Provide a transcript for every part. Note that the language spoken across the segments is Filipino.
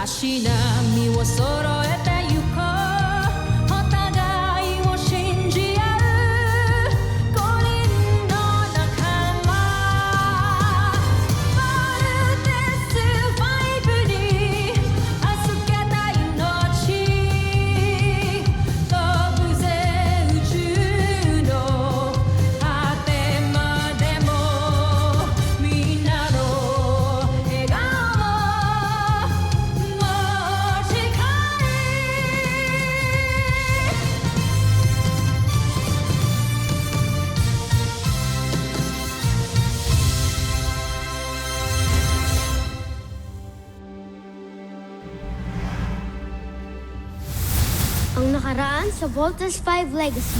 足並みを揃えてゆこうお互いを信じ合う五人の仲間まるでスファイブに預けた命飛ぶぜ宇宙の果てまでもみんなの笑顔も持ち帰Ang nakaraan sa Voltes 5 Legacy.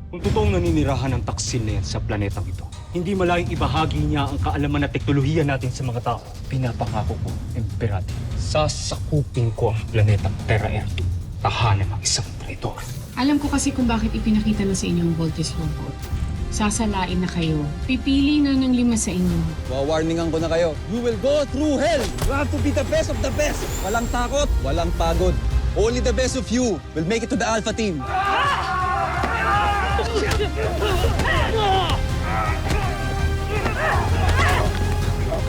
Kung totoong naninirahan ng taksil na yan sa planetang ito, hindi malayong ibahagi niya ang kaalaman at teknolohiya natin sa mga tao. Pinapangako ko, Emperate, sasakupin ko ang planetang Terra Erdo. Tahanan ng isang traitor. Alam ko kasi kung bakit ipinakita na sa inyo ang Voltes robot. Sasalain na kayo. Pipili na ng 5 sa inyo. Wawarningan ko na kayo. You will go through hell. You have to be the best of the best. Walang takot, walang pagod. Only the best of you will make it to the Alpha Team.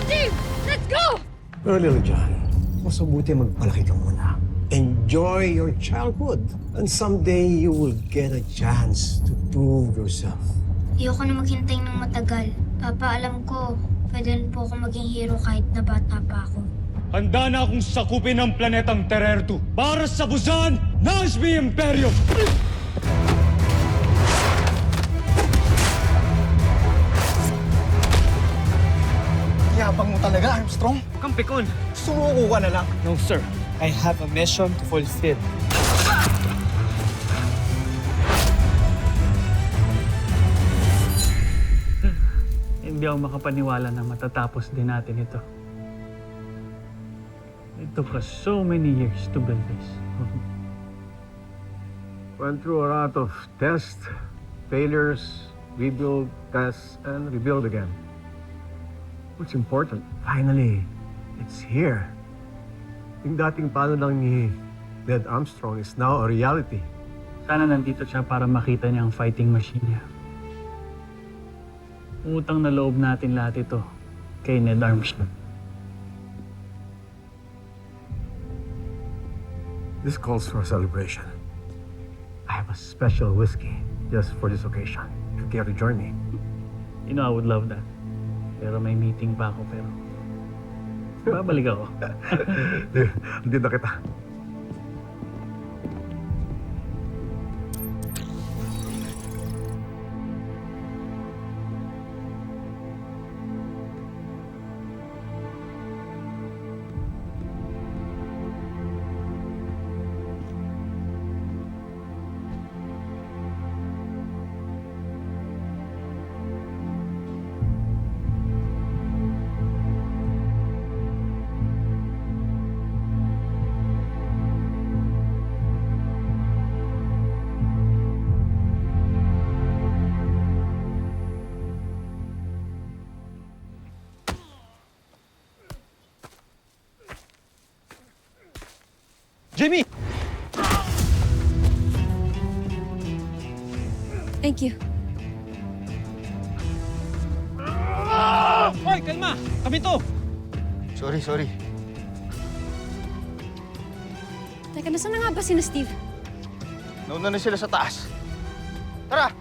Steve! Let's go! Pero Little John, mas mabuti magpalaki ka muna. Enjoy your childhood. And someday you will get a chance to prove yourself. Ayoko na maghintay ng matagal. Papa, alam ko, pwede rin po ako maging hero kahit na bata pa ako. Handa na akong sakupin ang planetang Terra Erdo para sa busan ng SB Imperio! Yabang mo talaga, Armstrong. Kampikon! Sumuko ka na lang. No, sir. I have a mission to fulfill. Hindi ako makapaniwala na matatapos din natin ito. It took us so many years to build this. Went through a lot of tests, failures, rebuild, test, and rebuild again. What's important, finally, it's here. Yung dating plano lang ni Ned Armstrong is now a reality. Sana nandito siya para makita niya ang fighting machine niya. Utang na loob natin lahat ito kay Ned Armstrong. This calls for a celebration. I have a special whiskey just for this occasion. If you care to join me. You know, I would love that. Pero may meeting pa ako, pero babalik ako. Hindi na kita. Jimmy! Thank you. Hoy, kalma! Kami to! Sorry. Teka, nasaan na nga ba si Steve? Nauna na sila sa taas. Tara!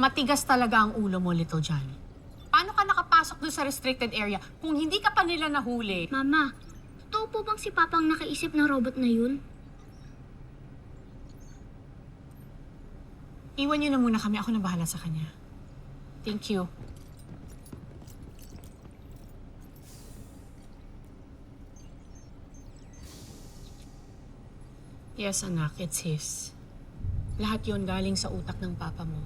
Matigas talaga ang ulo mo, Little John. Paano ka nakapasok doon sa restricted area kung hindi ka pa nila nahuli? Mama, totoo po bang si Papa ang nakaisip ng robot na yun? Iwan niyo na muna kami. Ako na bahala sa kanya. Thank you. Yes, anak. It's his. Lahat yon galing sa utak ng papa mo.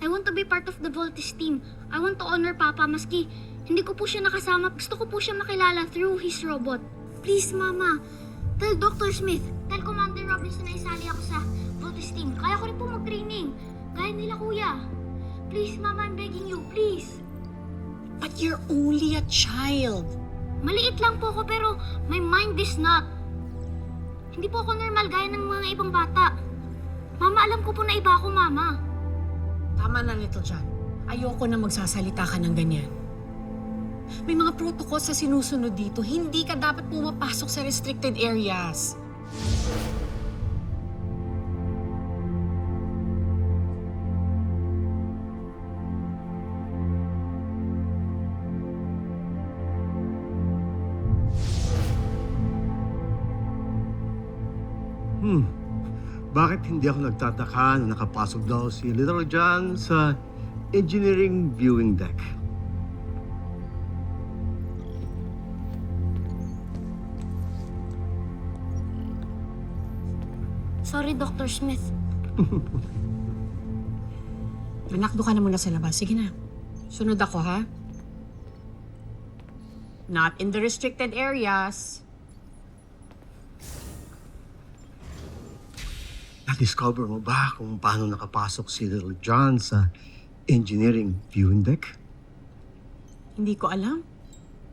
I want to be part of the Voltes team. I want to honor Papa maski hindi ko po siya nakasama. Gusto ko po siya makilala through his robot. Please, Mama. Tell Dr. Smith. Tell Commander Robinson na isali ako sa Voltes team. Kaya ko rin po mag-training. Gaya nila, Kuya. Please, Mama, I'm begging you. Please. But you're only a child. Maliit lang po ako pero my mind is not. Hindi po ako normal gaya ng mga ibang bata. Mama, alam ko po na iba ako, Mama. Tama na, Little John. Ayoko na magsasalita ka ng ganyan. May mga protocols sa sinusunod dito. Hindi ka dapat pumapasok sa restricted areas. Bakit hindi ako nagtataka na nakapasok daw si Little John sa engineering viewing deck? Sorry, Dr. Smith. Anak, doon ka na muna sa labas. Sige na. Sunod ako, ha? Not in the restricted areas. Na-discover mo ba kung paano nakapasok si Little John sa engineering viewing deck? Hindi ko alam.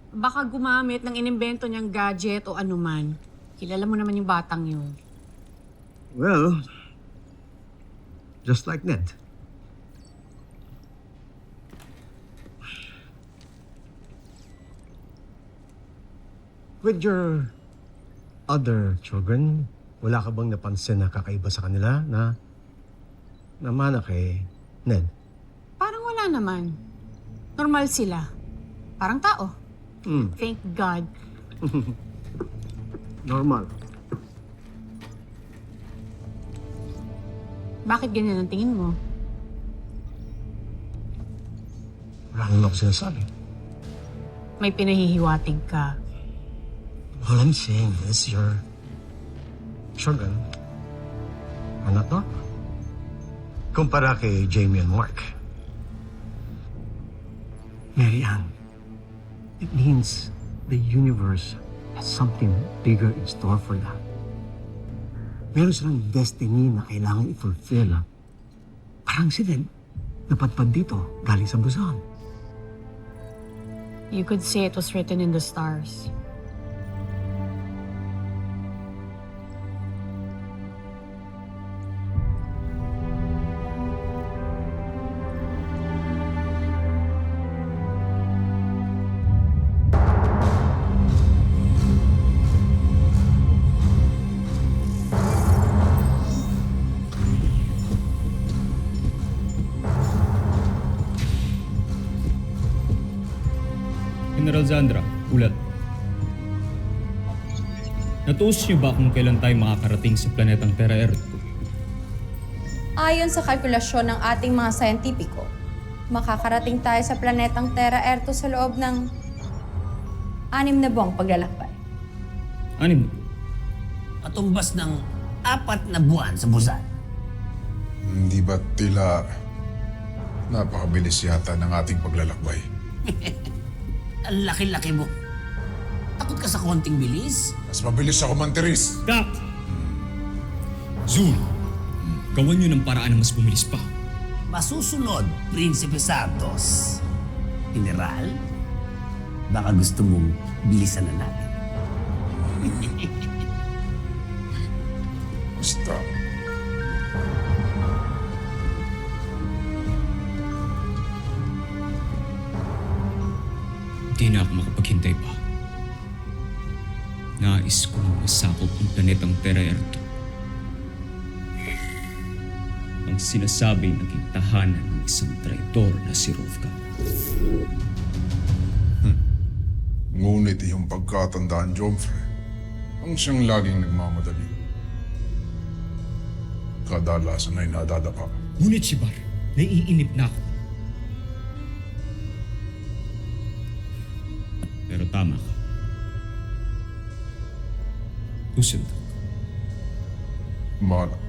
Baka gumamit ng inimbento niyang gadget o anuman. Kilala mo naman yung batang yun. Well, just like Ned. With your other children, wala ka bang napansin na kakaiba sa kanila na namana kay Ned? Parang wala naman. Normal sila. Parang tao. Thank God. Normal. Bakit ganyan ang tingin mo? Wala naman ako sinasabi. May pinahihiwatig ka. All I'm saying is your children are not normal. Kumpara kay Jamie and Mark. Mary Ann, it means the universe has something bigger in store for them. Meron silang destiny na kailangan i-fulfill. Parang si Ned, napadpad dito, galing sa Busan. You could say it was written in the stars. General Zandra, ulat. Natuos niyo ba kung kailan tayo makakarating sa planetang Terra Earth? Ayon sa kalkulasyon ng ating mga sayentipiko, makakarating tayo sa planetang Terra Erto sa loob ng 6 na buwang paglalakbay. 6 na? Katumbas ng 4 na buwan sa Busan. Hindi ba tila napakabilis yata ng ating paglalakbay? Ang laki-laki mo. Takot ka sa konting bilis? Mas mabilis ako mantiris. Stop! Zul, gawan niyo ng paraan na mas bumilis pa. Masusunod, Prinsipe Santos. General, baka gusto mong bilisan na natin. Basta. Hindi na ako makapaghintay pa. Nais kong masakop ang planetang Terra Erto. Ang ang sinasabing naging tahanan ng isang traitor na si Rovka. Ngunit iyong pagkatandaan, Jomfre, ang siyang laging nagmamadali. Kadalasan ay nadadapa. Ngunit si Bar, naiinip na ako. Pero tama ka. Tusindak. Bahala.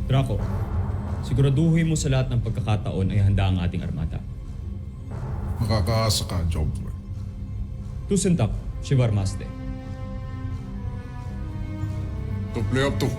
Draco, siguraduhin mo sa lahat ng pagkakataon ay handa ang ating armada. Makakaasa ka, Jomfre. Tusindak, Shivar Maste. To play up to.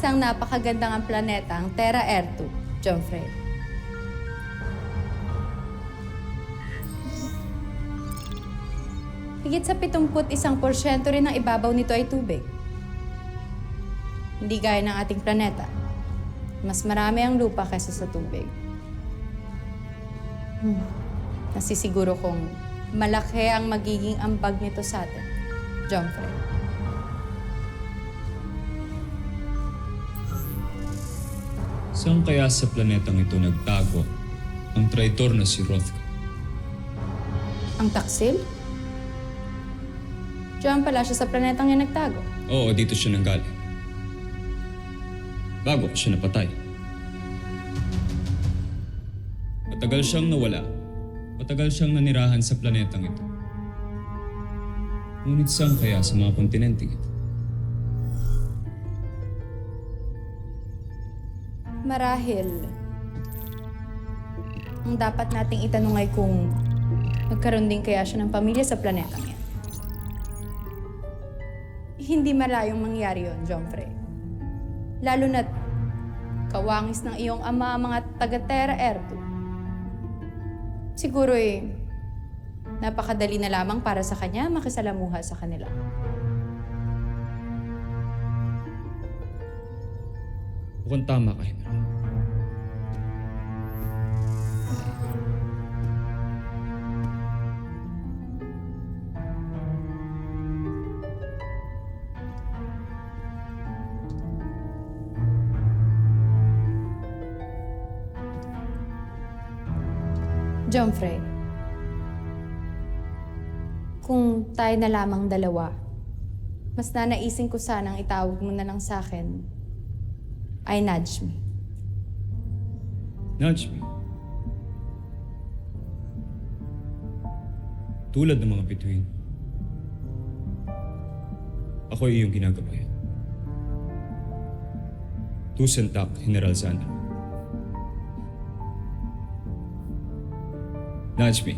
Isang napakagandang ang planeta, ang Terra Ertu, Jomfre. Higit sa 71% rin ng ibabaw nito ay tubig. Hindi gaya ng ating planeta. Mas marami ang lupa kaysa sa tubig. Nasisiguro kong malaki ang magiging ambag nito sa atin, Jomfre. Saan kaya sa planetang ito nagtago ang traitor na si Rovka? Ang taksil? Diyan pala siya sa planetang yan nagtago. Oo, dito siya nanggaling. Bago siya napatay. Matagal siyang nawala. Matagal siyang nanirahan sa planetang ito. Ngunit saan kaya sa mga kontinenteng ito? Marahil, ang dapat nating itanong ay kung nagkaroon din kaya siya ng pamilya sa planetang yan. Hindi malayong mangyari yon, Jomfre. Lalo na't kawangis ng iyong ama ang mga taga-Terra Ertu. Siguro napakadali na lamang para sa kanya makisalamuha sa kanila. Mukhang tama ka, Henry. Jomfre, kung tayo na lamang dalawa, mas nanaisin ko sanang itawag mo na lang sa akin ay Nudge Me. Nudge me. Tulad ng mga bituin. Ako ay iyong ginagabayan. Tusentak, General Zana. Nudge me.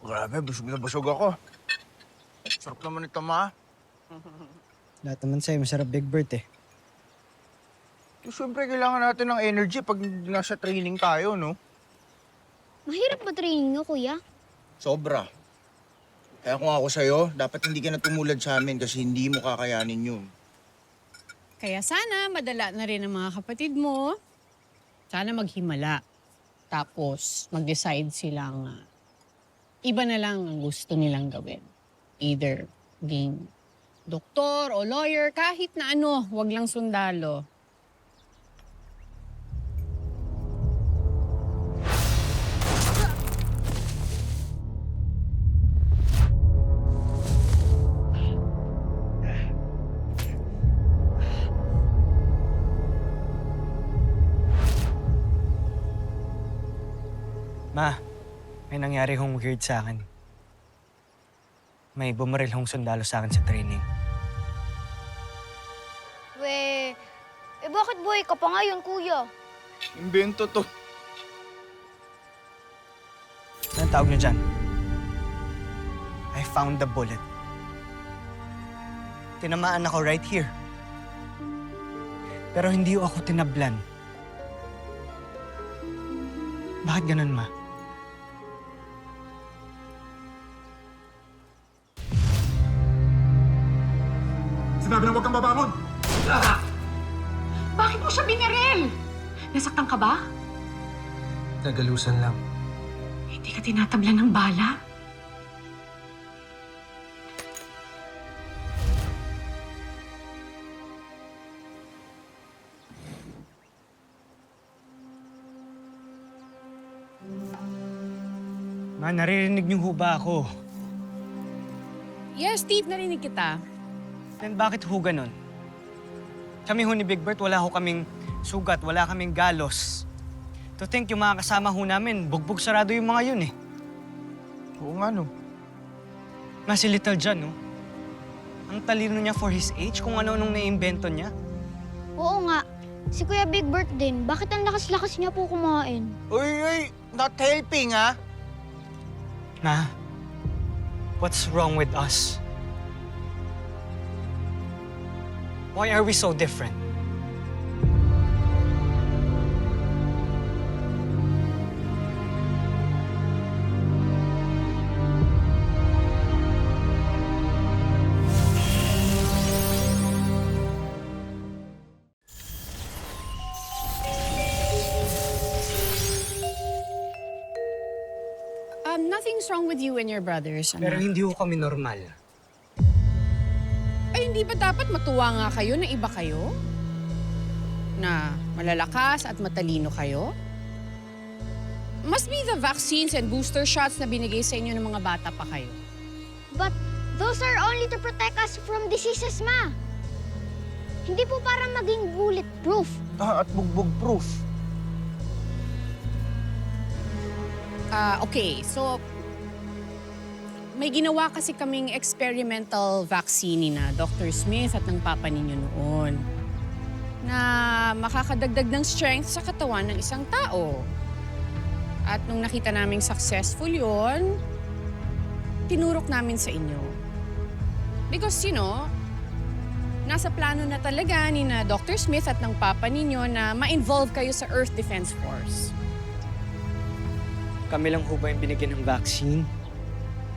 Grabe, busog na busog ako. Sarap naman ito, ma. Lahat naman sa'yo, masarap Big Bird eh. Siyempre, kailangan natin ng energy pag nasa training tayo, no? Mahirap ba training nyo, kuya? Sobra. Kaya kung ako sa'yo, dapat hindi ka na tumulad sa amin kasi hindi mo kakayanin yun. Kaya sana madala na rin ang mga kapatid mo. Sana maghimala. Tapos mag-decide silang iba na lang ang gusto nilang gawin. Either maging doktor o lawyer, kahit na ano, wag lang sundalo. Ma, may nangyari hong weird sa akin. May bumaril hong sundalo sa akin sa training. Bakit buhay ka pa ngayon, kuya? Imbento to. Anong tawag niyo dyan? I found the bullet. Tinamaan ako right here. Pero hindi ako tinablan. Bakit ganun, Ma? Sinabi na huwag kang babangon! Bakit mo siya binaril? Nasaktan ka ba? Nagalusan lang. Hindi ka tinatablan ng bala? Ma, naririnig niyo ho ba ako? Yes, Steve, narinig kita. Then bakit ho ganun? Kami ho ni Big Bert, wala ho kaming sugat, wala kaming galos. To think yung mga kasama ho namin, bugbog sarado yung mga yun eh. Oo nga, no. Ma, si Little John, no? Ang talino niya for his age, kung ano nung naimbento niya. Oo nga. Si Kuya Big Bert din. Bakit ang lakas-lakas niya po kumain? Uy, not helping, ha? Ma, what's wrong with us? Why are we so different? Nothing's wrong with you and your brothers, Pero anak. hindi ho kami normal. Ay, hindi ba dapat matuwa nga kayo na iba kayo? Na malalakas at matalino kayo? Must be the vaccines and booster shots na binigay sa inyo ng mga bata pa kayo. But those are only to protect us from diseases, Ma. Hindi po para maging bulletproof. At bugbog-proof. Okay, so may ginawa kasi kaming experimental vaccine ni na Dr. Smith at ng papa ninyo noon na makakadagdag ng strength sa katawan ng isang tao. At nung nakita naming successful yon, tinurok namin sa inyo. Because, you know, nasa plano na talaga ni na Dr. Smith at ng papa ninyo na ma-involve kayo sa Earth Defense Force. Kami lang ho ba yung binigyan ng vaccine?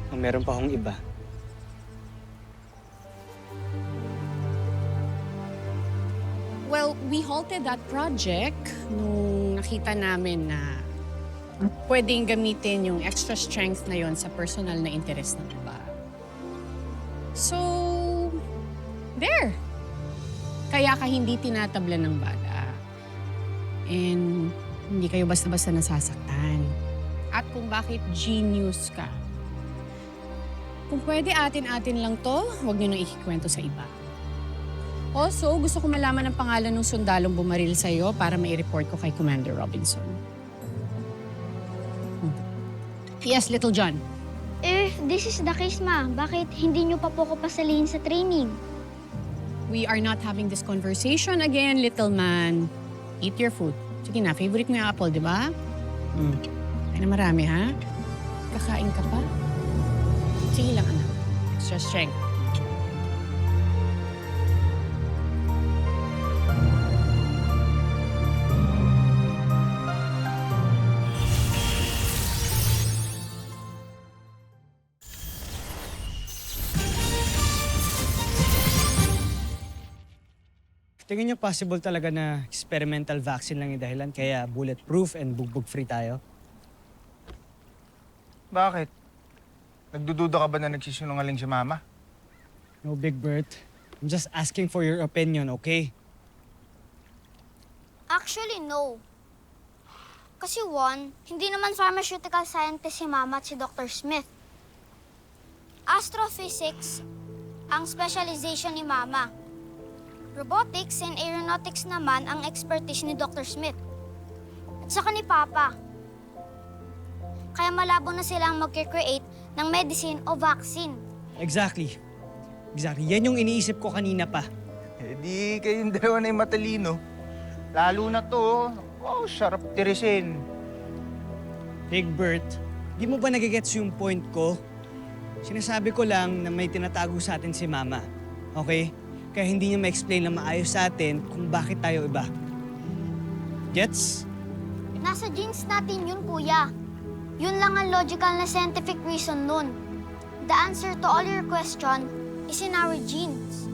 O meron pa hong iba? Well, we halted that project nung nakita namin na pwedeng gamitin yung extra strength na yon sa personal na interest ng iba. So, there. Kaya ka hindi tinatablan ng bala. And hindi kayo basta-basta nasasaktan. At kung bakit genius ka. Kung pwede atin-atin lang to, huwag niyo nang ikikwento sa iba. Also, gusto ko malaman ang pangalan ng sundalong bumaril sa'yo para mai-report ko kay Commander Robinson. Yes, Little John. If this is the case, Ma, bakit hindi niyo pa po ko pasalihin sa training? We are not having this conversation again, little man. Eat your food. Sige na, favorite mo yung apple, di ba? Ay na marami, ha? Kakain ka pa? Sige lang, anak. Extra strength. tingin niyo possible talaga na experimental vaccine lang yung dahilan kaya bulletproof and bugbog-free tayo? Bakit? Nagdududa ka ba na nagsisinungaling si Mama? No, Big Bert. I'm just asking for your opinion, okay? Actually, no. Kasi one, hindi naman pharmaceutical scientist si Mama at si Dr. Smith. Astrophysics ang specialization ni Mama. Robotics and aeronautics naman ang expertise ni Dr. Smith. At saka ni Papa. Kaya malabo na silang mag-create ng medicine o vaccine. Exactly. Yan yung iniisip ko kanina pa. Eh di kayong dalawa na yung matalino. Lalo na to, oh, sarap tirisin. Big Bert, di mo ba nagigets yung point ko? Sinasabi ko lang na may tinatago sa atin si Mama. Okay? Kaya hindi niya ma-explain na maayos sa atin kung bakit tayo iba. Gets? Nasa genes natin yun, Kuya. Yun lang ang logical na scientific reason nun. The answer to all your question is in our genes.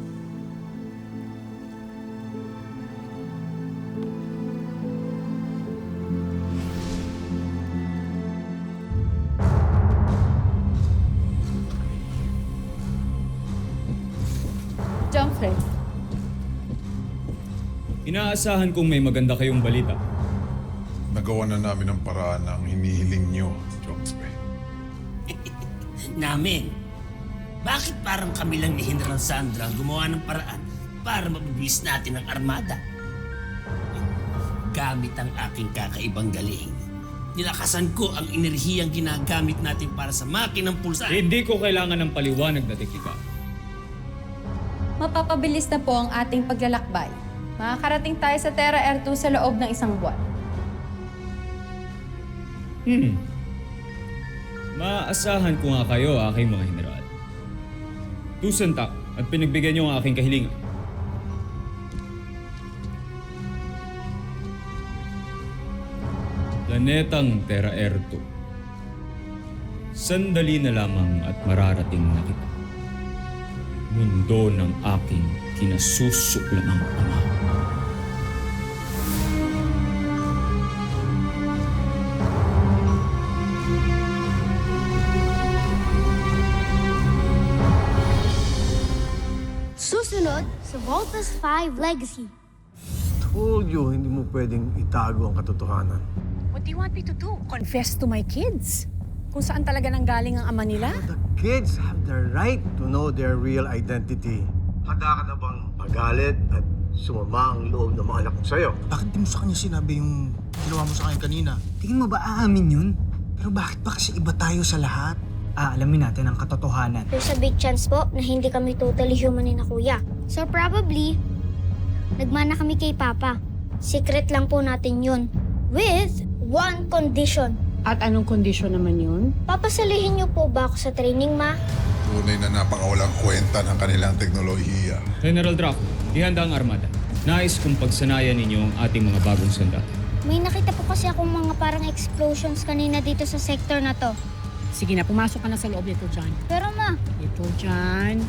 Jumfrey, Inaasahan kong may maganda kayong balita. Nagawa na namin ang paraan ng hinihiling nyo, Jongspe. Namin. Bakit parang kami lang ni General Sandra ang gumawa ng paraan para mabubuwis natin ang armada? Gamit ang aking kakaibang galing. Nilakasan ko ang enerhiyang ginagamit natin para sa makinang pulsa. Hindi ko kailangan ng paliwanag na teknika. mapapabilis na po ang ating paglalakbay. Makakarating tayo sa Terra Air 2 sa loob ng 1 buwan. Maaasahan ko nga kayo, aking mga general. Tusantak at pinagbigyan niyo ang aking kahilingan. Planetang Terra Air 2. Sandali na lamang at mararating na kita. Mundo ng aking kinasusuklamang ama. Susunod sa Voltas 5 Legacy. Told you, hindi mo pwedeng itago ang katotohanan. What do you want me to do? Confess to my kids? Kung saan talaga nanggaling ang ama nila? The kids have the right to know their real identity. Handa ka na bang magalit at sumama ang loob ng mga anak ko sa'yo? Bakit di mo sa kanya sinabi yung ginawa mo sa kanya kanina? Tingin mo ba aamin yun? Pero bakit ba kasi iba tayo sa lahat? Aalamin natin ang katotohanan. There's a big chance po na hindi kami totally human ni na kuya. So probably, nagmana kami kay Papa. Secret lang po natin yun. With one condition. At anong kondisyon naman yun? Papasalihin niyo po ba ako sa training, Ma? Tunay na napakawalang kwenta ng kanilang teknolohiya. General Draco, ihanda ang armada. Nais kong pagsanayan ninyo ang ating mga bagong sandata. May nakita po kasi akong mga parang explosions kanina dito sa sector na to. Sige na, pumasok ka na sa loob nito, John. Pero Ma, Ito, John.